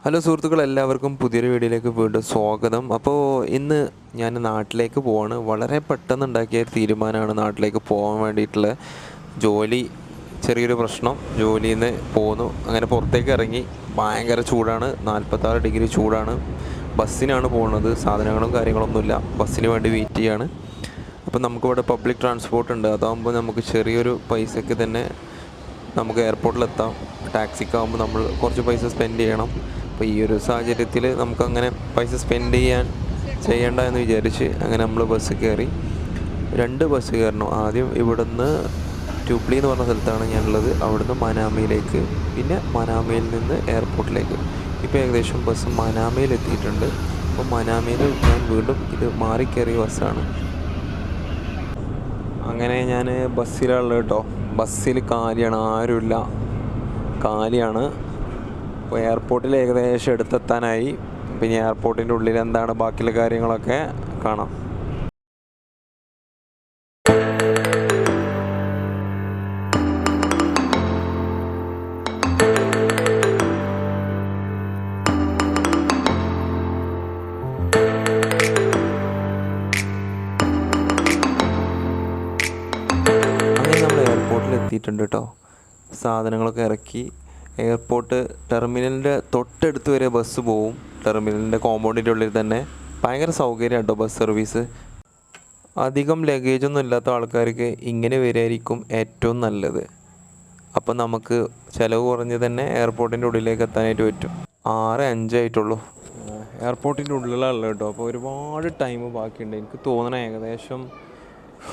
Hello സുഹൃത്തുക്കൾ, എല്ലാവർക്കും പുതിയൊരു വീഡിയോയിലേക്ക് വീണ്ടും സ്വാഗതം. അപ്പോൾ ഇന്ന് ഞാൻ നാട്ടിലേക്ക് പോവാണ്. വളരെ പെട്ടെന്ന് ഉണ്ടാക്കിയ ഒരു തീരുമാനമാണ് നാട്ടിലേക്ക് പോകാൻ വേണ്ടിയിട്ടുള്ള. ജോലി ചെറിയൊരു പ്രശ്നം, ജോലിയിൽ നിന്ന് പോന്നു. അങ്ങനെ പുറത്തേക്ക് ഇറങ്ങി. ഭയങ്കര ചൂടാണ്, 46 ഡിഗ്രി ചൂടാണ്. ബസ്സിനാണ് പോകുന്നത്, സാധനങ്ങളും കാര്യങ്ങളൊന്നുമില്ല. ബസ്സിന് വേണ്ടി വെയിറ്റ് ചെയ്യാണ്. അപ്പോൾ നമുക്കിവിടെ പബ്ലിക് ട്രാൻസ്പോർട്ട് ഉണ്ട്. അതാകുമ്പോൾ നമുക്ക് ചെറിയൊരു പൈസയ്ക്ക് തന്നെ നമുക്ക് എയർപോർട്ടിലെത്താം. ടാക്സിക്കാകുമ്പോൾ നമ്മൾ കുറച്ച് പൈസ സ്പെൻഡ് ചെയ്യണം. അപ്പോൾ ഈ ഒരു സാഹചര്യത്തിൽ നമുക്കങ്ങനെ പൈസ സ്പെൻഡ് ചെയ്യേണ്ട എന്ന് വിചാരിച്ച് അങ്ങനെ നമ്മൾ ബസ് കയറി. 2 ബസ് കയറണം. ആദ്യം ഇവിടുന്ന് ട്യൂബ്ലി എന്ന് പറഞ്ഞ സ്ഥലത്താണ് ഞാനുള്ളത്. അവിടുന്ന് മനാമയിലേക്ക്, പിന്നെ മനാമയിൽ നിന്ന് എയർപോർട്ടിലേക്ക്. ഇപ്പോൾ ഏകദേശം ബസ് മനാമയിൽ എത്തിയിട്ടുണ്ട്. അപ്പോൾ മനാമയിൽ ഞാൻ വീണ്ടും ഇത് മാറിക്കയറിയ ബസ്സാണ്. അങ്ങനെ ഞാൻ ബസ്സിലുള്ളത് കേട്ടോ. ബസ്സിൽ കാലിയാണ്, ആരുമില്ല, കാലിയാണ്. അപ്പോൾ എയർപോർട്ടിൽ ഏകദേശം എടുത്തെത്താനായി. പിന്നെ എയർപോർട്ടിൻ്റെ ഉള്ളിൽ എന്താണ് ബാക്കിയുള്ള കാര്യങ്ങളൊക്കെ കാണാം. അങ്ങനെ നമ്മൾ എയർപോർട്ടിൽ എത്തിയിട്ടുണ്ട് കേട്ടോ. സാധനങ്ങളൊക്കെ ഇറക്കി. എയർപോർട്ട് ടെർമിനലിൻ്റെ തൊട്ടടുത്ത് വരെ ബസ് പോവും. ടെർമിനലിൻ്റെ കോമ്പൗണ്ടിൻ്റെ ഉള്ളിൽ തന്നെ. ഭയങ്കര സൗകര്യം കേട്ടോ ബസ് സർവീസ്. അധികം ലഗേജൊന്നും ഇല്ലാത്ത ആൾക്കാർക്ക് ഇങ്ങനെ വരികയായിരിക്കും ഏറ്റവും നല്ലത്. അപ്പം നമുക്ക് ചിലവ് കുറഞ്ഞ് തന്നെ എയർപോർട്ടിൻ്റെ ഉള്ളിലേക്ക് എത്താനായിട്ട് പറ്റും. 6:05 ആയിട്ടുള്ളൂ. എയർപോർട്ടിൻ്റെ ഉള്ളിലാണ് കേട്ടോ. അപ്പോൾ ഒരുപാട് ടൈം ബാക്കിയുണ്ട്. എനിക്ക് തോന്നണേ ഏകദേശം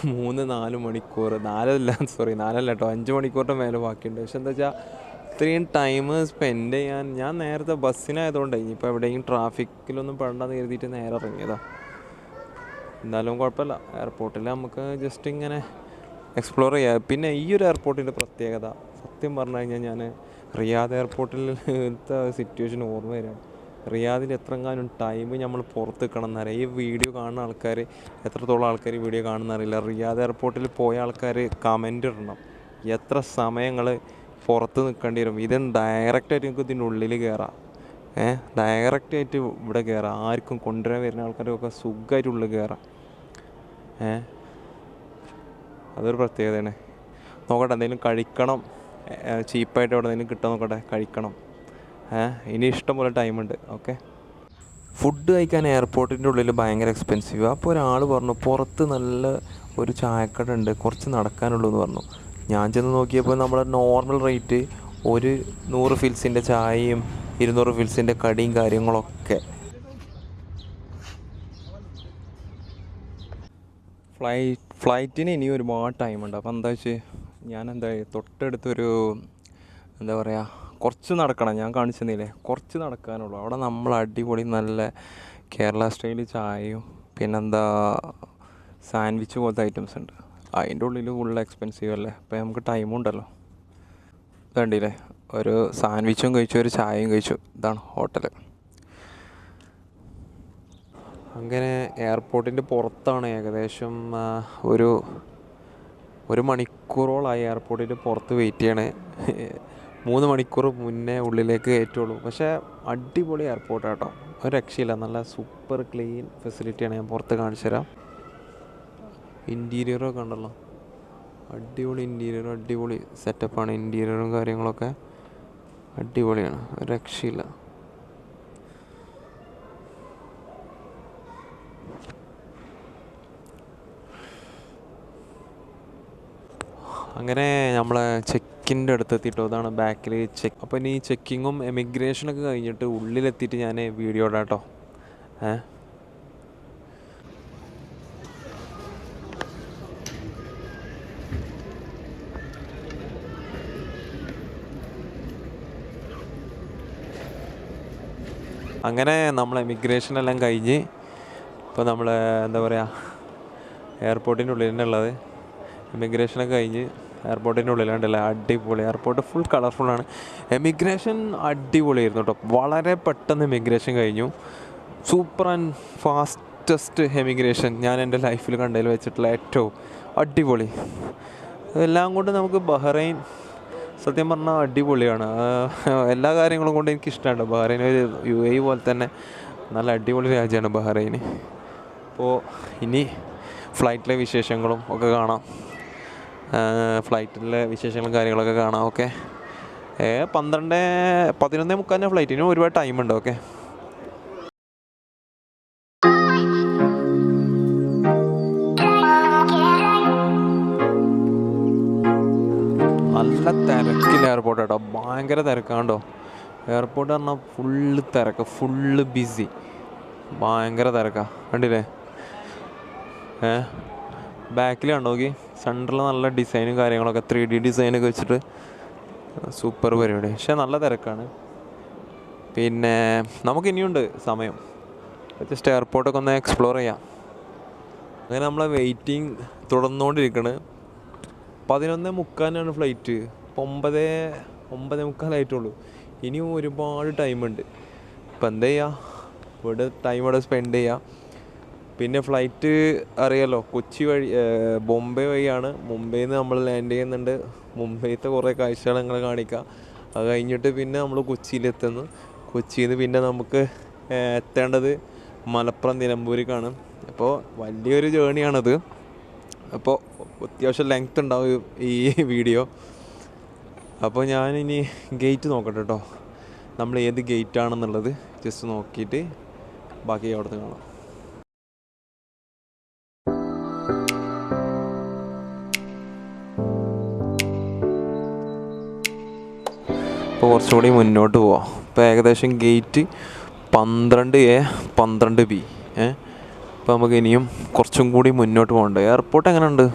3-4 മണിക്കൂർ, 4 കേട്ടോ, 5 മണിക്കൂറിൻ്റെ മേലെ ബാക്കിയുണ്ട്. പക്ഷെ എന്താ വെച്ചാൽ ഇത്രയും ടൈം സ്പെൻഡ് ചെയ്യാൻ ഞാൻ നേരത്തെ ബസ്സിനായതുകൊണ്ട് ഇനിയിപ്പോൾ എവിടെയെങ്കിലും ട്രാഫിക്കിലൊന്നും പെടണ്ടെന്ന് കരുതിയിട്ട് നേരെ ഇറങ്ങിയതാണ്. എന്തായാലും കുഴപ്പമില്ല. എയർപോർട്ടിൽ നമുക്ക് ജസ്റ്റ് ഇങ്ങനെ എക്സ്പ്ലോർ ചെയ്യാം. പിന്നെ ഈ ഒരു എയർപോർട്ടിൻ്റെ പ്രത്യേകത സത്യം പറഞ്ഞു കഴിഞ്ഞാൽ ഞാൻ റിയാദ് എയർപോർട്ടിലത്തെ സിറ്റുവേഷൻ ഓർമ്മ വരികയാണ്. റിയാദിൽ എത്രങ്ങാനും ടൈം നമ്മൾ പുറത്ത് നിൽക്കണം എന്നറിയാം. ഈ വീഡിയോ കാണുന്ന ആൾക്കാർ എത്രത്തോളം ആൾക്കാർ ഈ വീഡിയോ കാണുന്നറിയില്ല. റിയാദ് എയർപോർട്ടിൽ പോയ ആൾക്കാർ കമൻ്റ് ഇടണം എത്ര സമയങ്ങൾ പുറത്ത് നിൽക്കേണ്ടി വരും. ഇത് ഡയറക്റ്റായിട്ട് നിങ്ങൾക്ക് ഇതിൻ്റെ ഉള്ളിൽ കയറാം. ഡയറക്റ്റായിട്ട് ഇവിടെ കയറാം. ആർക്കും കൊണ്ടുവരാൻ വരുന്ന ആൾക്കാർക്കൊക്കെ സുഖമായിട്ട് ഉള്ളിൽ കയറാം. അതൊരു പ്രത്യേകതയാണ്. നോക്കട്ടെ, എന്തെങ്കിലും കഴിക്കണം. ചീപ്പായിട്ട് എവിടെ എന്തെങ്കിലും കിട്ടാൻ നോക്കട്ടെ, കഴിക്കണം. ഇനി ഇഷ്ടംപോലെ ടൈമുണ്ട്. ഓക്കെ. ഫുഡ് കഴിക്കാൻ എയർപോർട്ടിൻ്റെ ഉള്ളിൽ ഭയങ്കര എക്സ്പെൻസീവ്. അപ്പോൾ ഒരാൾ പറഞ്ഞു പുറത്ത് നല്ല ഒരു ചായക്കട ഉണ്ട്, കുറച്ച് നടക്കാനുള്ളൂ എന്ന് പറഞ്ഞു. ഞാൻ ചെന്ന് നോക്കിയപ്പോൾ നമ്മുടെ നോർമൽ റേറ്റ് ഒരു 100 ഫിൽസിൻ്റെ ചായയും 200 ഫിൽസിൻ്റെ കടിയും കാര്യങ്ങളൊക്കെ. ഫ്ലൈറ്റിന് ഇനി ഒരുപാട് ടൈമുണ്ട്. അപ്പോൾ എന്താ വെച്ച് ഞാൻ തൊട്ടടുത്തൊരു എന്താ പറയുക, കുറച്ച് നടക്കണം. ഞാൻ കാണിച്ചു തന്നില്ലേ, കുറച്ച് നടക്കാനുള്ളൂ. അവിടെ നമ്മൾ അടിപൊളി നല്ല കേരള സ്റ്റൈൽ ചായയും പിന്നെന്താ സാൻഡ്വിച്ച് പോലത്തെ ഐറ്റംസ് ഉണ്ട്. അതിൻ്റെ ഉള്ളിൽ ഫുൾ എക്സ്പെൻസീവ് അല്ലേ. അപ്പോൾ നമുക്ക് ടൈമും ഉണ്ടല്ലോ. ഇതുണ്ടില്ലേ, ഒരു സാൻഡ്വിച്ചും കഴിച്ചു, ഒരു ചായയും കഴിച്ചു. ഇതാണ് ഹോട്ടൽ. അങ്ങനെ എയർപോർട്ടിൻ്റെ പുറത്താണ്. ഏകദേശം ഒരു മണിക്കൂറോളായി എയർപോർട്ടിൻ്റെ പുറത്ത് വെയിറ്റ് ചെയ്യണേ. 3 മണിക്കൂർ മുന്നേ ഉള്ളിലേക്ക് കയറ്റുള്ളൂ. പക്ഷേ അടിപൊളി എയർപോർട്ട് കേട്ടോ, ഒരു രക്ഷയില്ല. നല്ല സൂപ്പർ ക്ലീൻ ഫെസിലിറ്റിയാണ്. ഞാൻ പുറത്ത് കാണിച്ചു തരാം. ഇൻറ്റീരിയറൊക്കെ ഉണ്ടല്ലോ, അടിപൊളി ഇൻറ്റീരിയർ, അടിപൊളി സെറ്റപ്പാണ്. ഇൻറ്റീരിയറും കാര്യങ്ങളൊക്കെ അടിപൊളിയാണ്, ഒരു രക്ഷയില്ല. അങ്ങനെ നമ്മളെ ചെക്കിൻ്റെ അടുത്തെത്തിയിട്ടോ. അതാണ് ബാക്കിൽ ചെക്ക്. അപ്പോൾ ഇനി ചെക്കിങ്ങും എമിഗ്രേഷനൊക്കെ കഴിഞ്ഞിട്ട് ഉള്ളിലെത്തിയിട്ട് ഞാൻ വീഡിയോ ഇടാം കേട്ടോ. അങ്ങനെ നമ്മൾ എമിഗ്രേഷനെല്ലാം കഴിഞ്ഞ് ഇപ്പോൾ നമ്മൾ എന്താ പറയുക, എയർപോർട്ടിൻ്റെ ഉള്ളിൽ തന്നെ ഉള്ളത്. എമിഗ്രേഷനൊക്കെ കഴിഞ്ഞ് എയർപോർട്ടിൻ്റെ ഉള്ളിലുണ്ടല്ലോ, അടിപൊളി എയർപോർട്ട്, ഫുൾ കളർഫുള്ളാണ്. എമിഗ്രേഷൻ അടിപൊളിയായിരുന്നു കേട്ടോ. വളരെ പെട്ടെന്ന് എമിഗ്രേഷൻ കഴിഞ്ഞു. സൂപ്പർ ആൻഡ് ഫാസ്റ്റസ്റ്റ് എമിഗ്രേഷൻ ഞാൻ എൻ്റെ ലൈഫിൽ കണ്ടതിൽ വെച്ചിട്ടുള്ള ഏറ്റവും അടിപൊളി. എല്ലാം കൊണ്ട് നമുക്ക് ബഹ്റൈൻ സത്യം പറഞ്ഞാൽ അടിപൊളിയാണ്. എല്ലാ കാര്യങ്ങളും കൊണ്ട് എനിക്ക് ഇഷ്ടമാണ്. ബഹ്റൈൻ ഒരു UAE പോലെ തന്നെ നല്ല അടിപൊളി രാജ്യമാണ് ബഹ്റൈൻ. അപ്പോൾ ഇനി ഫ്ലൈറ്റിലെ വിശേഷങ്ങളും ഒക്കെ കാണാം. ഫ്ലൈറ്റിലെ വിശേഷങ്ങളും കാര്യങ്ങളൊക്കെ കാണാം. Okay, 11:30 flight. ഇനി ഒരുപാട് ടൈമുണ്ട്. ഓക്കെ, നല്ല തിരക്കില്ല എയർപോർട്ട് കേട്ടോ. ഭയങ്കര തിരക്കാണ്ടോ എയർപോർട്ട് പറഞ്ഞാൽ. ഫുള്ള് തിരക്ക്, ഫുള്ള് ബിസി, ഭയങ്കര തിരക്കാണ്. കണ്ടില്ലേ? ബാക്കിൽ കണ്ടോ നോക്കി, സെൻറ്ററിൽ നല്ല ഡിസൈനും കാര്യങ്ങളൊക്കെ 3D ഡിസൈനൊക്കെ വെച്ചിട്ട് സൂപ്പർ പരിപാടി. പക്ഷേ നല്ല തിരക്കാണ്. പിന്നെ നമുക്ക് ഇനിയുണ്ട് സമയം, ജസ്റ്റ് എയർപോർട്ടൊക്കെ ഒന്ന് എക്സ്പ്ലോർ ചെയ്യാം. അങ്ങനെ നമ്മളെ വെയിറ്റിംഗ് തുടർന്നുകൊണ്ടിരിക്കണ്. 11:30 ഫ്ലൈറ്റ്. ഇപ്പോൾ 9:45 ഇനിയും ഒരുപാട് ടൈമുണ്ട്. ഇപ്പം എന്താ ചെയ്യുക, ഇവിടെ സ്പെൻഡ് ചെയ്യുക. പിന്നെ ഫ്ലൈറ്റ് അറിയാലോ, കൊച്ചി വഴി ബോംബെ വഴിയാണ്. മുംബൈയിൽ നിന്ന് നമ്മൾ ലാൻഡ് ചെയ്യുന്നുണ്ട്. മുംബൈത്തെ കുറേ കാഴ്ചകൾ ഞങ്ങൾ കാണിക്കാം. അത് കഴിഞ്ഞിട്ട് പിന്നെ നമ്മൾ കൊച്ചിയിലെത്തുന്നു. കൊച്ചിയിൽ നിന്ന് പിന്നെ നമുക്ക് എത്തേണ്ടത് മലപ്പുറം നിലമ്പൂരിലേക്കാണ്. അപ്പോൾ വലിയൊരു ജേണിയാണത്. അപ്പോൾ അത്യാവശ്യം ലെങ്ത് ഉണ്ടാവും ഈ വീഡിയോ. അപ്പോൾ ഞാനിനി ഗേറ്റ് നോക്കട്ടെ കേട്ടോ, നമ്മൾ ഏത് ഗേറ്റാണെന്നുള്ളത് ജസ്റ്റ് നോക്കിയിട്ട് ബാക്കി അവിടുന്ന് കാണാം. ഇപ്പോൾ കുറച്ചുകൂടി മുന്നോട്ട് പോവാം. ഇപ്പോൾ ഏകദേശം ഗേറ്റ് 12A 12B. അപ്പോൾ നമുക്ക് ഇനിയും കുറച്ചും കൂടി മുന്നോട്ട് പോകണ്ട. എയർപോർട്ട് എങ്ങനെയുണ്ട്?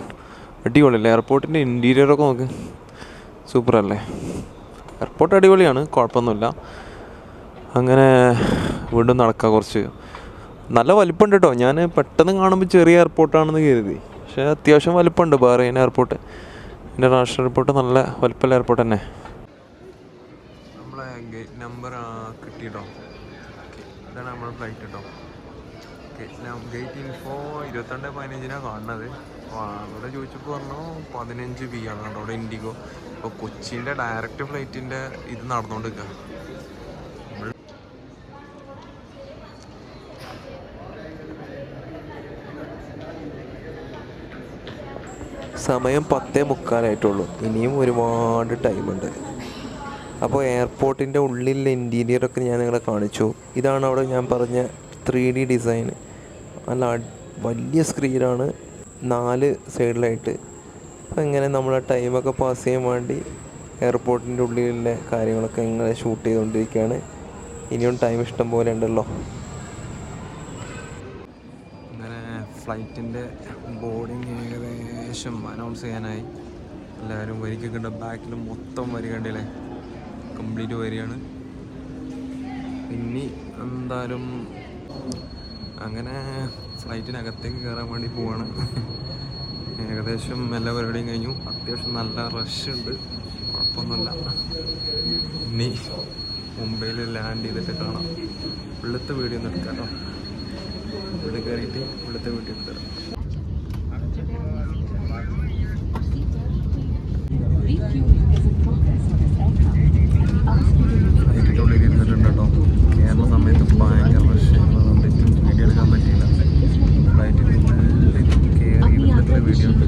അടിപൊളിയല്ലേ? എയർപോർട്ടിൻ്റെ ഇൻറ്റീരിയറൊക്കെ നോക്ക്, സൂപ്പറല്ലേ? എയർപോർട്ട് അടിപൊളിയാണ്, കുഴപ്പമൊന്നുമില്ല. അങ്ങനെ വീണ്ടും നടക്കാം. കുറച്ച് നല്ല വലിപ്പമുണ്ട് കേട്ടോ. ഞാൻ പെട്ടെന്ന് കാണുമ്പോൾ ചെറിയ എയർപോർട്ടാണെന്ന് കരുതി, പക്ഷേ അത്യാവശ്യം വലിപ്പമുണ്ട് ബഹ്റൈൻ എയർപോർട്ട്. ഇൻ്റർനാഷണൽ എയർപോർട്ട് നല്ല വലിപ്പമുള്ള എയർപോർട്ട് തന്നെ. നമ്മളെ ഗേറ്റ് നമ്പർ കിട്ടിയിട്ടോ. ഇതാണ് നമ്മുടെ ഫ്ലൈറ്റ് കേട്ടോ. ഗേറ്റ് ഇൻഫോ 22:15 കാണുന്നത്. അവിടെ ചോദിച്ചപ്പോൾ പറഞ്ഞു 15B ആണ് കേട്ടോ അവിടെ ഇൻഡിഗോ. അപ്പോൾ കൊച്ചിൻ്റെ ഡയറക്റ്റ് ഫ്ലൈറ്റിൻ്റെ ഇത് നടന്നുകൊണ്ടിരിക്കുക. സമയം 10:45 ഇനിയും ഒരുപാട് ടൈമുണ്ട്. അപ്പോൾ എയർപോർട്ടിൻ്റെ ഉള്ളിലെ ഇൻറ്റീരിയറൊക്കെ ഞാൻ നിങ്ങളെ കാണിച്ചു. ഇതാണ് അവിടെ ഞാൻ പറഞ്ഞ 3D ഡിസൈൻ. നല്ല വലിയ സ്ക്രീനാണ് 4 സൈഡിലായിട്ട്. അപ്പോൾ ഇങ്ങനെ നമ്മളെ ടൈമൊക്കെ പാസ് ചെയ്യാൻ വേണ്ടി എയർപോർട്ടിൻ്റെ ഉള്ളിലെ കാര്യങ്ങളൊക്കെ ഇങ്ങനെ ഷൂട്ട് ചെയ്തുകൊണ്ടിരിക്കുകയാണ്. ഇനിയും ടൈം ഇഷ്ടം പോലെ ഉണ്ടല്ലോ. അങ്ങനെ ഫ്ലൈറ്റിൻ്റെ ബോർഡിങ് ഏകദേശം അനൗൺസ് ചെയ്യാനായി. എല്ലാവരും വരിക്കുന്നുണ്ട്. ബാക്കിൽ മൊത്തം വരി കണ്ടില്ലേ, കംപ്ലീറ്റ് വരികയാണ്. ഇനി എന്തായാലും അങ്ങനെ ഫ്ലൈറ്റിനകത്തേക്ക് കയറാൻ വേണ്ടി പോവാണ്. ഏകദേശം എല്ലാ പരിപാടിയും കഴിഞ്ഞു. അത്യാവശ്യം നല്ല റഷ് ഉണ്ട്, കുഴപ്പമൊന്നുമില്ല. ഇനി മുംബൈയിൽ ലാൻഡ് ചെയ്തിട്ട് കാണാം. ഇവിടുത്തെ വീഡിയോ ഒന്ന് എടുക്കാം കേട്ടോ. ഇവിടെ കയറിയിട്ട് ഇവിടുത്തെ വീഡിയോ എടുത്തരാം. ഫ്ലൈറ്റിൻ്റെ ഉള്ളിൽ ഇരുന്നിട്ടുണ്ട് കേട്ടോ. കേരള സമയത്ത് ഭയങ്കര റഷ് അതുകൊണ്ട് വീഡിയോ എടുക്കാൻ പറ്റിയില്ല. ഫ്ലൈറ്റിൻ്റെ ഉള്ളിൽ കയറി ഇവിടുത്തെ വീഡിയോ ഉണ്ട്.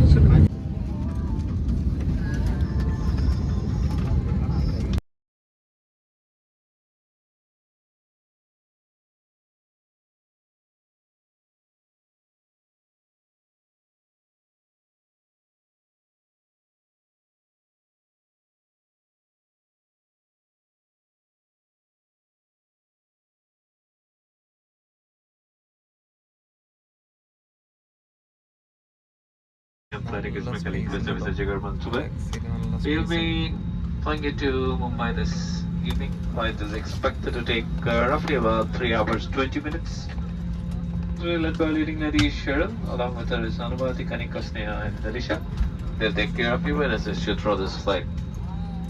We'll be flying into Mumbai this evening. Flight is expected to take roughly about 3 hours 20 minutes. We're led by leading lady Cheryl, along with her is Anubhati, Kanika, Sneha and Alisha. They'll take care of you and assist you through this flight.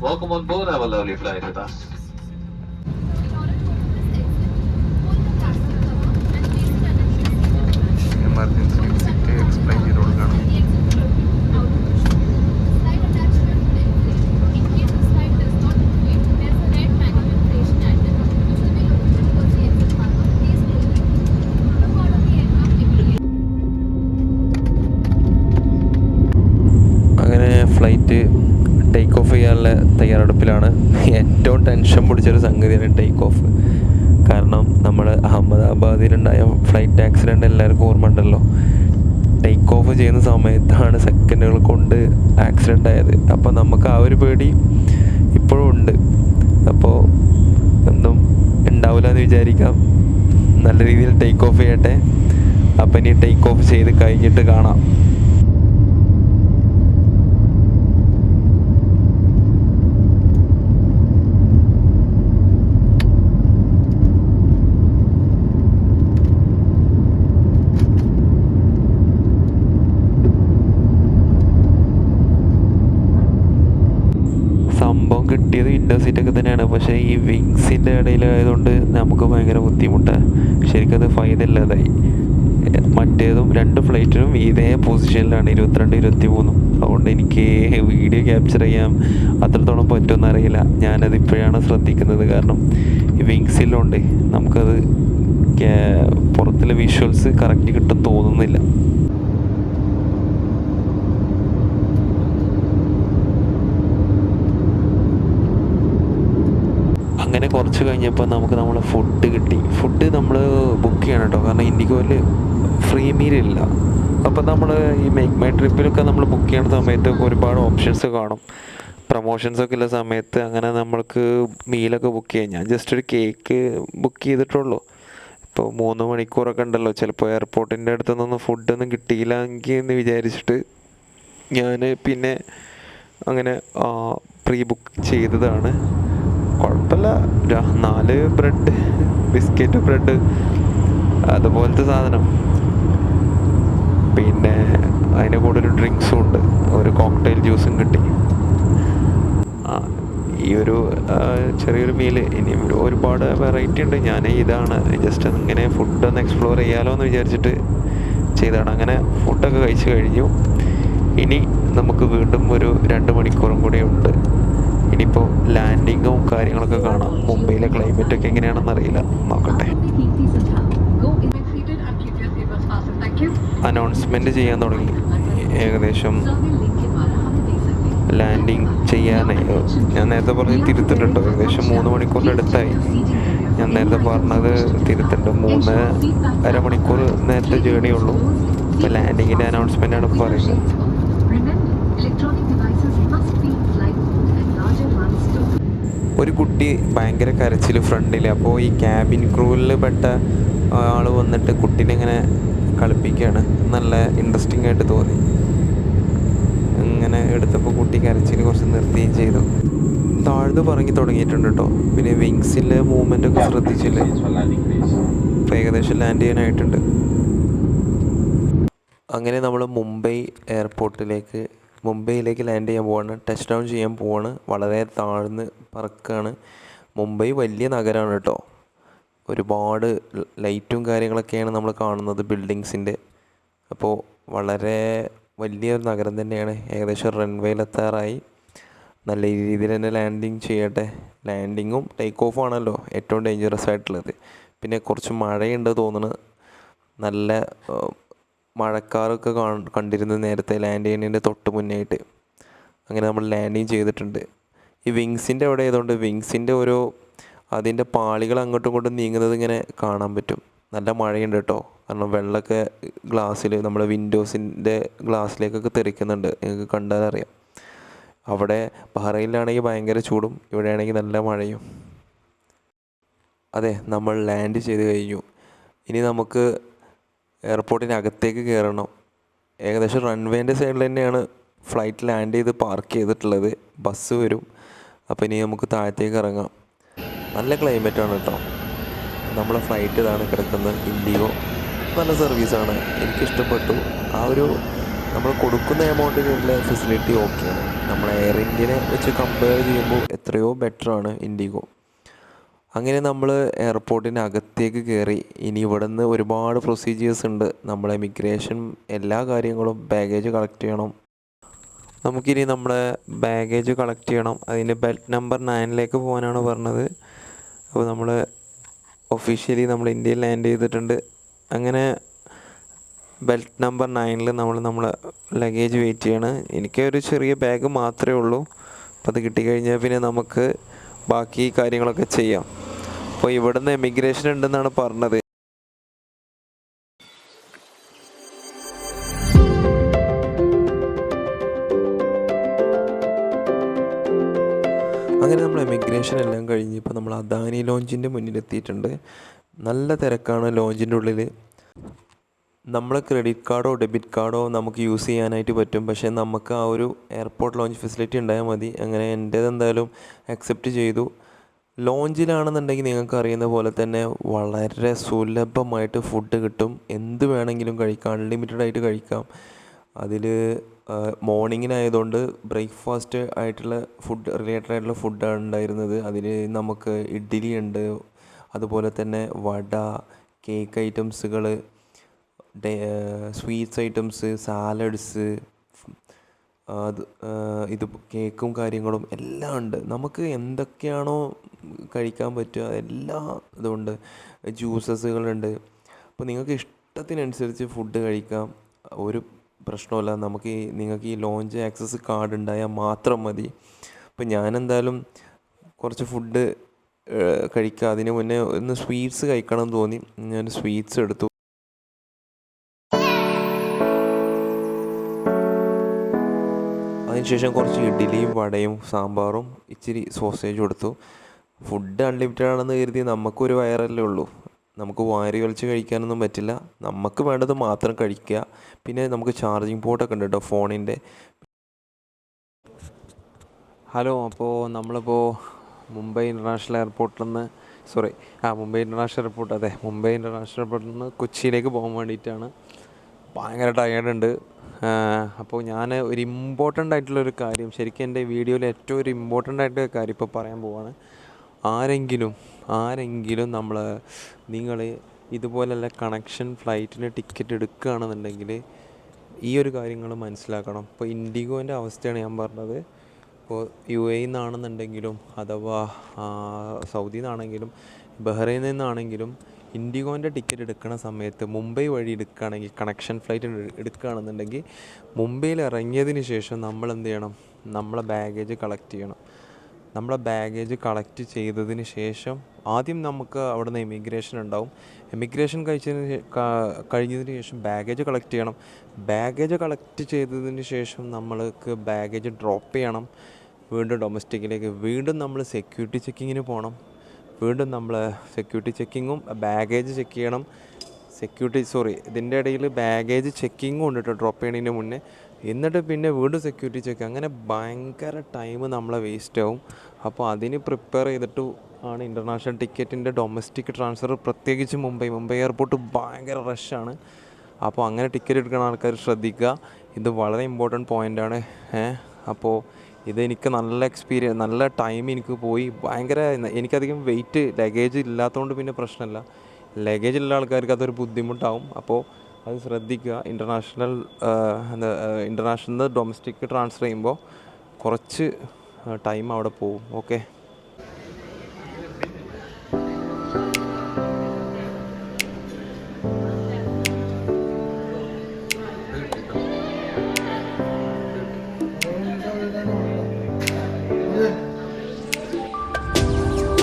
Welcome on board. Have a lovely flight with us. Emergency exit explain ചെയ്ത് കൊടുക്കണം. Of ചെയ്യാനുള്ള തയ്യാറെടുപ്പിലാണ്. ഏറ്റവും tension പിടിച്ചൊരു സംഗതിയാണ് take off. കാരണം നമ്മൾ അഹമ്മദാബാദിലുണ്ടായ flight accident എല്ലാവർക്കും ഓർമ്മ ഉണ്ടല്ലോ. ടേക്ക് ഓഫ് ചെയ്യുന്ന സമയത്താണ് സെക്കൻഡുകൾ കൊണ്ട് ആക്സിഡൻ്റ് ആയത്. അപ്പോൾ നമുക്ക് ആ ഒരു പേടി ഇപ്പോഴും ഉണ്ട്. അപ്പോൾ ഒന്നും ഉണ്ടാവില്ല എന്ന് വിചാരിക്കാം. നല്ല രീതിയിൽ ടേക്ക് ഓഫ് ചെയ്യട്ടെ. അപ്പം ഇനി ടേക്ക് ഓഫ് ചെയ്ത് കഴിഞ്ഞിട്ട് കാണാം. സംഭവം കിട്ടിയത് വിൻഡോ സീറ്റൊക്കെ തന്നെയാണ്. പക്ഷേ ഈ വിങ്സിൻ്റെ ഇടയിലായതുകൊണ്ട് നമുക്ക് ഭയങ്കര ബുദ്ധിമുട്ടാണ്. ശരിക്കും അത് ഫൈനല്ലാതായി. മറ്റേതും 2 ഫ്ലൈറ്റിനും ഇതേ പൊസിഷനിലാണ്, 22, 23. അതുകൊണ്ട് എനിക്ക് വീഡിയോ ക്യാപ്ചർ ചെയ്യാൻ അത്രത്തോളം പറ്റുമെന്ന് അറിയില്ല. ഞാനത് ഇപ്പോഴാണ് ശ്രദ്ധിക്കുന്നത്. കാരണം ഈ വിങ്സിലുണ്ട് നമുക്കത് പുറത്തുള്ള വിഷ്വൽസ് കറക്റ്റ് കിട്ടും തോന്നുന്നില്ല. അങ്ങനെ കുറച്ച് കഴിഞ്ഞപ്പോൾ നമുക്ക് നമ്മളെ ഫുഡ് കിട്ടി. ഫുഡ് നമ്മൾ ബുക്ക് ചെയ്യണം കേട്ടോ. കാരണം ഇൻഡിഗോയിൽ ഫ്രീ മീൽ ഇല്ല. അപ്പോൾ നമ്മൾ ഈ മേക്ക് മൈ ട്രിപ്പിലൊക്കെ നമ്മൾ ബുക്ക് ചെയ്യുന്ന സമയത്ത് ഒരുപാട് ഓപ്ഷൻസ് കാണും. പ്രൊമോഷൻസൊക്കെ ഉള്ള സമയത്ത് അങ്ങനെ നമ്മൾക്ക് മീലൊക്കെ ബുക്ക് ചെയ്യാം. ഞാൻ ജസ്റ്റ് ഒരു കേക്ക് ബുക്ക് ചെയ്തിട്ടുള്ളൂ. ഇപ്പോൾ 3 മണിക്കൂറൊക്കെ ഉണ്ടല്ലോ. ചിലപ്പോൾ എയർപോർട്ടിൻ്റെ അടുത്തുനിന്നൊന്നും ഫുഡൊന്നും കിട്ടിയില്ലെങ്കിൽ എന്ന് വിചാരിച്ചിട്ട് ഞാൻ പിന്നെ അങ്ങനെ പ്രീ ബുക്ക് ചെയ്തതാണ്. കുഴപ്പമില്ല. 4 ബ്രെഡ്, ബിസ്ക്കറ്റ്, ബ്രെഡ് അതുപോലത്തെ സാധനം. പിന്നെ അതിൻ്റെ കൂടെ ഒരു ഡ്രിങ്ക്സും ഉണ്ട്, ഒരു കോക്ടെയിൽ ജ്യൂസും കിട്ടി. ഈ ഒരു ചെറിയൊരു മീല്. ഇനി ഒരുപാട് വെറൈറ്റി ഉണ്ട്. ഞാൻ ഇതാണ് ജസ്റ്റ് ഇങ്ങനെ ഫുഡൊന്ന് എക്സ്പ്ലോർ ചെയ്യാമല്ലോ എന്ന് വിചാരിച്ചിട്ട് ചെയ്തതാണ്. അങ്ങനെ ഫുഡൊക്കെ കഴിച്ച് കഴിഞ്ഞു. ഇനി നമുക്ക് വീണ്ടും ഒരു 2 മണിക്കൂറും കൂടെ ഉണ്ട്. ഇനിയിപ്പോൾ ലാൻഡിങ്ങും കാര്യങ്ങളൊക്കെ കാണാം. മുംബൈയിലെ ക്ലൈമറ്റൊക്കെ എങ്ങനെയാണെന്ന് അറിയില്ല, നോക്കട്ടെ. അനൗൺസ്മെൻറ്റ് ചെയ്യാൻ തുടങ്ങി. ഏകദേശം ലാൻഡിങ് ചെയ്യാനായി. ഞാൻ നേരത്തെ പറഞ്ഞ് തിരുത്തുന്നുണ്ട്. ഏകദേശം 3 മണിക്കൂറിൻ്റെ അടുത്തായി. ഞാൻ നേരത്തെ പറഞ്ഞത് തിരുത്തുണ്ട്. 3.5 മണിക്കൂർ നേരത്തെ ജേണി ഉള്ളൂ. ഇപ്പോൾ ലാൻഡിങ്ങിൻ്റെ അനൗൺസ്മെൻ്റാണ് ഇപ്പോൾ പറയുന്നത്. ഒരു കുട്ടി ഭയങ്കര കരച്ചിൽ ഫ്രണ്ടിൽ. അപ്പോൾ ഈ ക്യാബിൻ ക്രൂവിൽ പെട്ട ആൾ വന്നിട്ട് കുട്ടീനെ ഇങ്ങനെ കളിപ്പിക്കുകയാണ്. നല്ല ഇൻട്രസ്റ്റിംഗ് ആയിട്ട് തോന്നി. ഇങ്ങനെ എടുത്തപ്പോൾ കുട്ടി കരച്ചിൽ കുറച്ച് നിർത്തുകയും ചെയ്തു. താഴ്ന്ന് പറങ്ങി തുടങ്ങിയിട്ടുണ്ട് കേട്ടോ. പിന്നെ വിങ്സിലെ മൂവ്മെൻ്റ് ഒക്കെ ശ്രദ്ധിച്ചില്ലേ? ഇപ്പോൾ ഏകദേശം ലാൻഡ് ചെയ്യാനായിട്ടുണ്ട്. അങ്ങനെ നമ്മൾ മുംബൈയിലേക്ക് ലാൻഡ് ചെയ്യാൻ പോവാണ്. ടച്ച് ഡൗൺ ചെയ്യാൻ പോവാണ്. വളരെ താഴ്ന്ന് പറക്കുകയാണ്. മുംബൈ വലിയ നഗരമാണ് കേട്ടോ. ഒരുപാട് ലൈറ്റും കാര്യങ്ങളൊക്കെയാണ് നമ്മൾ കാണുന്നത്, ബിൽഡിങ്സിൻ്റെ. അപ്പോൾ വളരെ വലിയൊരു നഗരം തന്നെയാണ്. ഏകദേശം റൺവേയിലെത്താറായി. നല്ല രീതിയിൽ തന്നെ ലാൻഡിങ് ചെയ്യട്ടെ. ലാൻഡിങ്ങും ടേക്ക് ഓഫും ആണല്ലോ ഏറ്റവും ഡേഞ്ചറസ് ആയിട്ടുള്ളത്. പിന്നെ കുറച്ച് മഴയുണ്ട് തോന്നുന്നു. നല്ല മഴക്കാറൊക്കെ കണ്ടിരുന്നു നേരത്തെ ലാൻഡ് ചെയ്യുന്നതിൻ്റെ തൊട്ട് മുന്നേയായിട്ട്. അങ്ങനെ നമ്മൾ ലാൻഡിങ് ചെയ്തിട്ടുണ്ട്. ഈ വിങ്സിൻ്റെ അവിടെ ആയതുകൊണ്ട് വിങ്സിൻ്റെ അതിൻ്റെ പാളികൾ അങ്ങോട്ടും ഇങ്ങോട്ടും നീങ്ങുന്നത് ഇങ്ങനെ കാണാൻ പറ്റും. നല്ല മഴയുണ്ട് കേട്ടോ. കാരണം വെള്ളമൊക്കെ ഗ്ലാസ്സിൽ, നമ്മുടെ വിൻഡോസിൻ്റെ ഗ്ലാസ്സിലേക്കൊക്കെ തെറിക്കുന്നുണ്ട്. നിങ്ങൾക്ക് കണ്ടാൽ അറിയാം. അവിടെ ബഹ്റൈനിലാണെങ്കിൽ ഭയങ്കര ചൂടും, ഇവിടെയാണെങ്കിൽ നല്ല മഴയും. അതെ, നമ്മൾ ലാൻഡ് ചെയ്ത് കഴിഞ്ഞു. ഇനി നമുക്ക് എയർപോർട്ടിനകത്തേക്ക് കയറണം. ഏകദേശം റൺവേൻ്റെ സൈഡിൽ തന്നെയാണ് ഫ്ലൈറ്റ് ലാൻഡ് ചെയ്ത് പാർക്ക് ചെയ്തിട്ടുള്ളത്. ബസ് വരും. അപ്പോൾ ഇനി നമുക്ക് താഴത്തേക്ക് ഇറങ്ങാം. നല്ല ക്ലൈമറ്റാണ് കേട്ടോ. നമ്മളെ ഫ്ലൈറ്റ് ഇതാണ് കിടക്കുന്നത്, ഇൻഡിഗോ. നല്ല സർവീസാണ്, എനിക്കിഷ്ടപ്പെട്ടു. നമ്മൾ കൊടുക്കുന്ന എമൗണ്ടിനുള്ള ഫെസിലിറ്റി ഓക്കെയാണ്. നമ്മൾ എയർ ഇന്ത്യനെ വെച്ച് കമ്പയർ ചെയ്യുമ്പോൾ എത്രയോ ബെറ്ററാണ് ഇൻഡിഗോ. അങ്ങനെ നമ്മൾ എയർപോർട്ടിൻ്റെ അകത്തേക്ക് കയറി. ഇനി ഇവിടെ നിന്ന് ഒരുപാട് പ്രൊസീജിയേഴ്സ് ഉണ്ട്. നമ്മൾ എമിഗ്രേഷൻ എല്ലാ കാര്യങ്ങളും, ബാഗേജ് കളക്ട് ചെയ്യണം. നമുക്കിനി നമ്മുടെ ബാഗേജ് കളക്ട് ചെയ്യണം. അതിൻ്റെ ബെൽറ്റ് നമ്പർ 9 പോകാനാണ് പറഞ്ഞത്. അപ്പോൾ നമ്മൾ ഒഫീഷ്യലി നമ്മൾ ഇന്ത്യയിൽ ലാൻഡ് ചെയ്തിട്ടുണ്ട്. അങ്ങനെ ബെൽറ്റ് നമ്പർ 9 നമ്മൾ നമ്മളെ ലഗേജ് വെയിറ്റ് ചെയ്യണം. എനിക്ക് ഒരു ചെറിയ ബാഗ് മാത്രമേ ഉള്ളൂ. അപ്പോൾ അത് കിട്ടിക്കഴിഞ്ഞാൽ പിന്നെ നമുക്ക് ബാക്കി കാര്യങ്ങളൊക്കെ ചെയ്യാം. അപ്പോൾ ഇവിടുന്ന് എമിഗ്രേഷൻ ഉണ്ടെന്നാണ് പറഞ്ഞത്. അങ്ങനെ നമ്മൾ എമിഗ്രേഷൻ എല്ലാം കഴിഞ്ഞ് ഇപ്പോൾ നമ്മൾ അദാനി ലോഞ്ചിൻ്റെ മുന്നിലെത്തിയിട്ടുണ്ട്. നല്ല തിരക്കാണ് ലോഞ്ചിൻ്റെ ഉള്ളിൽ. നമ്മൾ ക്രെഡിറ്റ് കാർഡോ ഡെബിറ്റ് കാർഡോ നമുക്ക് യൂസ് ചെയ്യാനായിട്ട് പറ്റും. പക്ഷേ നമുക്ക് ആ ഒരു എയർപോർട്ട് ലോഞ്ച് ഫെസിലിറ്റി ഉണ്ടായാൽ മതി. അങ്ങനെ എൻ്റേത് എന്തായാലും അക്സെപ്റ്റ് ചെയ്തു. ലോഞ്ചിലാണെന്നുണ്ടെങ്കിൽ നിങ്ങൾക്ക് അറിയുന്ന പോലെ തന്നെ വളരെ സുലഭമായിട്ട് ഫുഡ് കിട്ടും. എന്ത് വേണമെങ്കിലും കഴിക്കാം, അൺലിമിറ്റഡ് ആയിട്ട് കഴിക്കാം. അതിൽ മോർണിംഗിനായതുകൊണ്ട് ബ്രേക്ക്ഫാസ്റ്റ് ആയിട്ടുള്ള ഫുഡ് റിലേറ്റഡ് ആയിട്ടുള്ള ഫുഡാണ് ഉണ്ടായിരുന്നത്. അതിൽ നമുക്ക് ഇഡ്ഡലി ഉണ്ട്, അതുപോലെ തന്നെ വട, കേക്ക് ഐറ്റംസുകൾ, സ്വീറ്റ്സ് ഐറ്റംസ്, സാലഡ്സ്, ഇത് കേക്കും കാര്യങ്ങളും എല്ലാം ഉണ്ട്. നമുക്ക് എന്തൊക്കെയാണോ കഴിക്കാൻ പറ്റുക എല്ലാം ഇതുണ്ട്. ജ്യൂസസുകളുണ്ട്. അപ്പോൾ നിങ്ങൾക്ക് ഇഷ്ടത്തിനനുസരിച്ച് ഫുഡ് കഴിക്കാം, ഒരു പ്രശ്നമല്ല. നിങ്ങൾക്ക് ഈ ലോഞ്ച് ആക്സസ് കാർഡ് ഉണ്ടായാൽ മാത്രം മതി. അപ്പോൾ ഞാനെന്തായാലും കുറച്ച് ഫുഡ് കഴിക്കുക. അതിന് മുന്നേ ഒന്ന് സ്വീറ്റ്സ് കഴിക്കണം എന്ന് തോന്നി. ഞാൻ സ്വീറ്റ്സ് എടുത്തു. അതിനുശേഷം കുറച്ച് ഇഡ്ഡലിയും വടയും സാമ്പാറും ഇച്ചിരി സോസേജും എടുത്തു. ഫുഡ് അൺലിമിറ്റഡ് ആണെന്ന് കരുതി നമുക്കൊരു വയറല്ലേ ഉള്ളൂ. നമുക്ക് വാരി വലിച്ച് കഴിക്കാനൊന്നും പറ്റില്ല. നമുക്ക് വേണ്ടത് മാത്രം കഴിക്കുക. പിന്നെ നമുക്ക് ചാർജിങ് പോർട്ടൊക്കെ ഉണ്ട് കേട്ടോ ഫോണിൻ്റെ. ഹലോ, അപ്പോൾ നമ്മളിപ്പോൾ മുംബൈ ഇൻ്റർനാഷണൽ എയർപോർട്ടിൽ നിന്ന് മുംബൈ ഇൻ്റർനാഷണൽ എയർപോർട്ടിൽ നിന്ന് കൊച്ചിയിലേക്ക് പോകാൻ വേണ്ടിയിട്ടാണ്. ഭയങ്കര ടയേർഡുണ്ട്. അപ്പോൾ ഞാൻ ഒരു ഇമ്പോർട്ടൻ്റ് ആയിട്ടുള്ളൊരു കാര്യം, ശരിക്കും എൻ്റെ വീഡിയോയിൽ ഏറ്റവും ഒരു ഇമ്പോർട്ടൻ്റ് ആയിട്ടുള്ള കാര്യം ഇപ്പോൾ പറയാൻ പോവാണ്. ആരെങ്കിലും നിങ്ങൾ ഇതുപോലെയുള്ള കണക്ഷൻ ഫ്ലൈറ്റിന് ടിക്കറ്റ് എടുക്കുകയാണെന്നുണ്ടെങ്കിൽ ഈ ഒരു കാര്യങ്ങൾ മനസ്സിലാക്കണം. ഇപ്പോൾ ഇൻഡിഗോൻ്റെ അവസ്ഥയാണ് ഞാൻ പറഞ്ഞത്. ഇപ്പോൾ UAE നിന്നാണെന്നുണ്ടെങ്കിലും അഥവാ സൗദിയിൽ നിന്നാണെങ്കിലും ബഹ്റൈനിൽ നിന്നാണെങ്കിലും ഇൻഡിഗോൻ്റെ ടിക്കറ്റ് എടുക്കുന്ന സമയത്ത് മുംബൈ വഴി എടുക്കുകയാണെങ്കിൽ, കണക്ഷൻ ഫ്ലൈറ്റ് എടുക്കുകയാണെന്നുണ്ടെങ്കിൽ മുംബൈയിൽ ഇറങ്ങിയതിന് ശേഷം നമ്മൾ എന്ത് ചെയ്യണം? നമ്മളെ ബാഗേജ് കളക്ട് ചെയ്യണം. നമ്മളെ ബാഗേജ് കളക്ട് ചെയ്തതിന് ശേഷം ആദ്യം നമുക്ക് അവിടെ നിന്ന് എമിഗ്രേഷൻ ഉണ്ടാവും. എമിഗ്രേഷൻ കഴിഞ്ഞതിന് ശേഷം ബാഗേജ് കളക്ട് ചെയ്യണം. ബാഗേജ് കളക്ട് ചെയ്തതിന് ശേഷം നമ്മൾക്ക് ബാഗേജ് ഡ്രോപ്പ് ചെയ്യണം വീണ്ടും ഡൊമസ്റ്റിക്കിലേക്ക്. വീണ്ടും നമ്മൾ സെക്യൂരിറ്റി ചെക്കിങ്ങിന് പോകണം. വീണ്ടും നമ്മൾ സെക്യൂരിറ്റി ചെക്കിങ്ങും ബാഗേജ് ചെക്ക് ചെയ്യണം. ഇതിൻ്റെ ഇടയിൽ ബാഗേജ് ചെക്കിങ്ങും ഉണ്ട് കേട്ടോ ഡ്രോപ്പ് ചെയ്യണതിന് മുന്നേ. എന്നിട്ട് പിന്നെ വീണ്ടും സെക്യൂരിറ്റി ചെക്ക്. അങ്ങനെ ഭയങ്കര ടൈം നമ്മളെ വേസ്റ്റ് ആവും. അപ്പോൾ അതിന് പ്രിപ്പയർ ചെയ്തിട്ട് ആണ് ഇൻ്റർനാഷണൽ ടിക്കറ്റിൻ്റെ ഡൊമസ്റ്റിക് ട്രാൻസ്ഫർ, പ്രത്യേകിച്ച് മുംബൈ എയർപോർട്ട് ഭയങ്കര റഷാണ്. അപ്പോൾ അങ്ങനെ ടിക്കറ്റ് എടുക്കുന്ന ആൾക്കാർ ശ്രദ്ധിക്കുക. ഇത് വളരെ ഇമ്പോർട്ടൻറ്റ് പോയിൻ്റാണ്. അപ്പോൾ ഇതെനിക്ക് നല്ല ടൈം എനിക്ക് പോയി. എനിക്കധികം ലഗേജ് ഇല്ലാത്തതുകൊണ്ട് പിന്നെ പ്രശ്നമില്ല. ലഗേജ് ഉള്ള ആൾക്കാർക്ക് അതൊരു ബുദ്ധിമുട്ടാവും. അപ്പോൾ അത് ശ്രദ്ധിക്കുക. ഇൻ്റർനാഷണൽ ഡൊമസ്റ്റിക് ട്രാൻസ്ഫർ ചെയ്യുമ്പോൾ കുറച്ച് ടൈം അവിടെ പോവും. ഓക്കെ.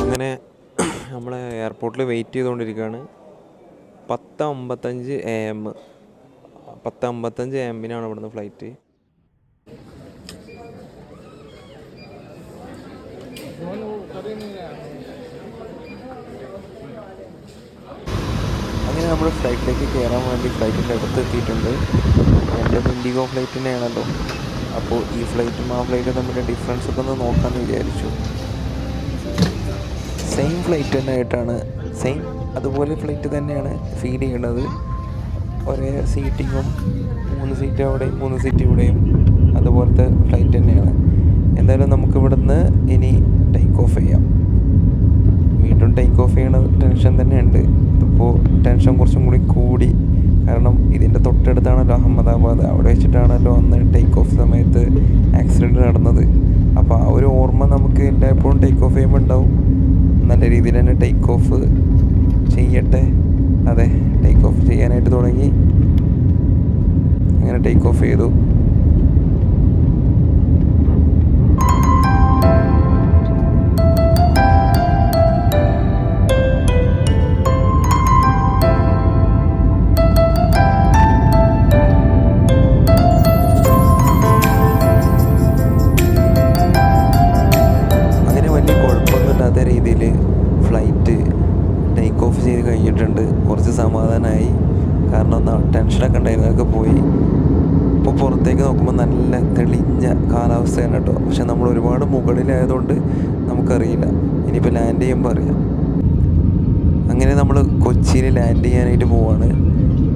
അങ്ങനെ നമ്മൾ എയർപോർട്ടിൽ വെയിറ്റ് ചെയ്തുകൊണ്ടിരിക്കുകയാണ്. 10:55 AM 10:55 AM-നാണ് ഇവിടുന്ന് ഫ്ലൈറ്റ്. അങ്ങനെ നമ്മൾ ഫ്ലൈറ്റിലേക്ക് കയറാൻ വേണ്ടി ഫ്ലൈറ്റിൻ്റെ അടുത്ത് എത്തിയിട്ടുണ്ട്. എൻ്റെ ഇൻഡിഗോ ഫ്ലൈറ്റ് തന്നെയാണല്ലോ. അപ്പോൾ ഈ ഫ്ലൈറ്റും ആ ഫ്ലൈറ്റും തമ്മിൽ ഡിഫറൻസ് ഒക്കെ ഒന്ന് നോക്കാമെന്ന് വിചാരിച്ചു. സെയിം ഫ്ലൈറ്റ് തന്നെ ആയിട്ടാണ്, അതുപോലെ ഫ്ലൈറ്റ് തന്നെയാണ് ഫീൽ ചെയ്യണത്. ഒരേ സീറ്റിങ്ങും 3 സീറ്റ് അവിടെയും 3 സീറ്റ് ഇവിടെയും അതുപോലത്തെ ഫ്ലൈറ്റ് തന്നെയാണ്. എന്തായാലും നമുക്കിവിടുന്ന് ഇനി ടേക്ക് ഓഫ് ചെയ്യാം. വീണ്ടും ടേക്ക് ഓഫ് ചെയ്യണ ടെൻഷൻ തന്നെയുണ്ട്. ഇപ്പോൾ ടെൻഷൻ കുറച്ചും കൂടി കാരണം ഇതിൻ്റെ തൊട്ടടുത്താണല്ലോ അഹമ്മദാബാദ്. അവിടെ വെച്ചിട്ടാണല്ലോ അന്ന് ടേക്ക് ഓഫ് സമയത്ത് ആക്സിഡൻറ്റ് നടന്നത്. അപ്പോൾ ആ ഒരു ഓർമ്മ നമുക്ക് എല്ലായ്പ്പോഴും ടേക്ക് ഓഫ് ചെയ്യുമ്പോൾ ഉണ്ടാവും. നല്ല രീതിയിൽ തന്നെ ടേക്ക് ഓഫ് ചെയ്യട്ടെ. അതെ, ടേക്ക് ഓഫ് ചെയ്യാനായിട്ട് തുടങ്ങി. അങ്ങനെ ടേക്ക് ഓഫ് ചെയ്തു. എത്തിയിട്ടുണ്ട്. കുറച്ച് സമാധാനമായി, കാരണം ഒന്ന് ടെൻഷനൊക്കെ ഉണ്ടായിരുന്നു, അതൊക്കെ പോയി. ഇപ്പോൾ പുറത്തേക്ക് നോക്കുമ്പോൾ നല്ല തെളിഞ്ഞ കാലാവസ്ഥയാണ് കേട്ടോ. പക്ഷെ നമ്മൾ ഒരുപാട് മുകളിലായതുകൊണ്ട് നമുക്കറിയില്ല. ഇനിയിപ്പോൾ ലാൻഡ് ചെയ്യുമ്പോൾ അറിയാം. അങ്ങനെ നമ്മൾ കൊച്ചിയിൽ ലാൻഡ് ചെയ്യാനായിട്ട് പോവാണ്.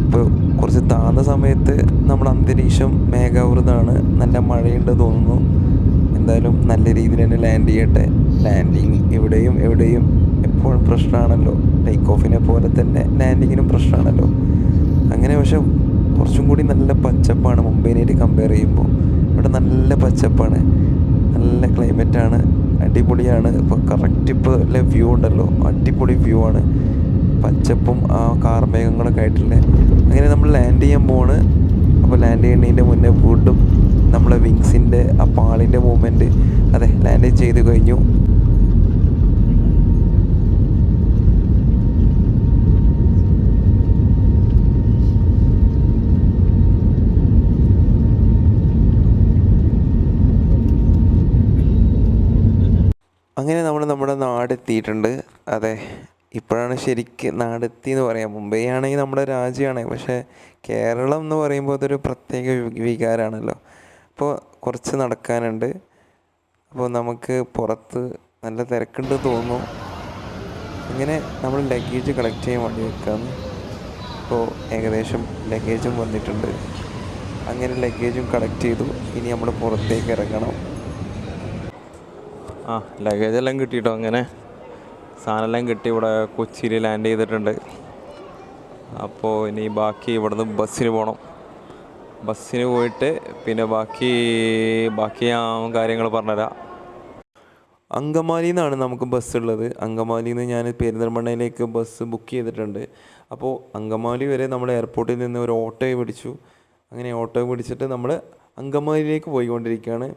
ഇപ്പോൾ കുറച്ച് താഴ്ന്ന സമയത്ത് നമ്മൾ അന്തരീക്ഷം മേഘാവൃതമാണ്, നല്ല മഴയുണ്ട് തോന്നുന്നു. എന്തായാലും നല്ല രീതിയിൽ തന്നെ ലാൻഡ് ചെയ്യട്ടെ. ലാൻഡിങ് എവിടെയും എപ്പോഴും പ്രശ്നമാണല്ലോ. ടേക്ക് ഓഫിനെ പോലെ തന്നെ ലാൻഡിങ്ങിനും പ്രശ്നമാണല്ലോ. അങ്ങനെ പക്ഷെ കുറച്ചും കൂടി നല്ല പച്ചപ്പാണ് മുംബൈനായിട്ട് കമ്പയർ ചെയ്യുമ്പോൾ. ഇവിടെ നല്ല പച്ചപ്പാണ്, നല്ല ക്ലൈമറ്റാണ്, അടിപൊളിയാണ്. ഇപ്പോൾ കറക്റ്റ് ഇപ്പോൾ ഉള്ള വ്യൂ ഉണ്ടല്ലോ, അടിപൊളി വ്യൂ ആണ്. പച്ചപ്പും ആ കാർമേഘങ്ങളൊക്കെ ആയിട്ടുള്ള. അങ്ങനെ നമ്മൾ ലാൻഡ് ചെയ്യാൻ പോവാണ്. അപ്പോൾ ലാൻഡ് ചെയ്യുന്നതിൻ്റെ മുന്നേ വീണ്ടും നമ്മളെ വിങ്സിൻ്റെ ആ പാളിൻ്റെ മൂവ്മെൻറ്റ്, അതെ, ലാൻഡ് ചെയ്ത് കഴിഞ്ഞു. അങ്ങനെ നമ്മൾ നമ്മുടെ നാടെത്തിയിട്ടുണ്ട്. അതെ, ഇപ്പോഴാണ് ശരിക്ക് നാടെത്തി എന്ന് പറയാം. മുംബൈ ആണെങ്കിൽ നമ്മുടെ രാജ്യമാണ്, പക്ഷേ കേരളം എന്ന് പറയുമ്പോൾ അതൊരു പ്രത്യേക വികാരമാണല്ലോ. അപ്പോൾ കുറച്ച് നടക്കാനുണ്ട്. അപ്പോൾ നമുക്ക് പുറത്ത് നല്ല തിരക്കുണ്ട് തോന്നുന്നു. അങ്ങനെ നമ്മൾ ലഗേജ് കളക്ട് ചെയ്യാൻ വേണ്ടി വെക്കാമെന്ന്. ഇപ്പോൾ ഏകദേശം ലഗേജും വന്നിട്ടുണ്ട്. അങ്ങനെ ലഗേജും കളക്ട് ചെയ്തു. ഇനി നമ്മൾ പുറത്തേക്ക് ഇറങ്ങണം. ലഗേജെല്ലാം കിട്ടിയിട്ടോ. അങ്ങനെ സാധനമെല്ലാം കിട്ടി. ഇവിടെ കൊച്ചിയിൽ ലാൻഡ് ചെയ്തിട്ടുണ്ട്. അപ്പോൾ ഇനി ബാക്കി ഇവിടുന്ന് ബസ്സിന് പോകണം. ബസ്സിന് പോയിട്ട് പിന്നെ ബാക്കി ഞാൻ കാര്യങ്ങൾ പറഞ്ഞുതരാം. അങ്കമാലിയിൽ നിന്നാണ് നമുക്ക് ബസ് ഉള്ളത്. അങ്കമാലിയിൽ നിന്ന് ഞാൻ പെരിന്തൽമണ്ണയിലേക്ക് ബസ് ബുക്ക് ചെയ്തിട്ടുണ്ട്. അപ്പോൾ അങ്കമാലി വരെ നമ്മൾ എയർപോർട്ടിൽ നിന്ന് ഒരു ഓട്ടോ പിടിച്ചു. അങ്ങനെ ഓട്ടോ പിടിച്ചിട്ട് നമ്മൾ അങ്കമാലിയിലേക്ക് പോയിക്കൊണ്ടിരിക്കുകയാണ്.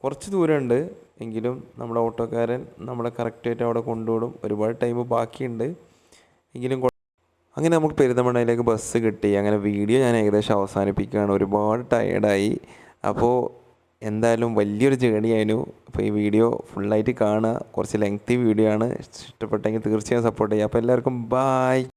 കുറച്ച് ദൂരമുണ്ട്, എങ്കിലും നമ്മുടെ ഓട്ടോക്കാരൻ നമ്മളെ കറക്റ്റായിട്ട് അവിടെ കൊണ്ടുവിടും. ഒരുപാട് ടൈം ബാക്കിയുണ്ട് എങ്കിലും. അങ്ങനെ നമുക്ക് പെരിന്തൽമണ്ണയിലേക്ക് ബസ് കിട്ടി. അങ്ങനെ വീഡിയോ ഞാൻ ഏകദേശം അവസാനിപ്പിക്കുകയാണ്. ഒരുപാട് ടയേർഡായി. അപ്പോൾ എന്തായാലും വലിയൊരു ജേണി ആയിരുന്നു. അപ്പോൾ ഈ വീഡിയോ ഫുള്ളായിട്ട് കാണുക. കുറച്ച് ലെങ്തി വീഡിയോ ആണ്. ഇഷ്ടപ്പെട്ടെങ്കിൽ തീർച്ചയായും സപ്പോർട്ട് ചെയ്യുക. അപ്പോൾ എല്ലാവർക്കും ബായ്.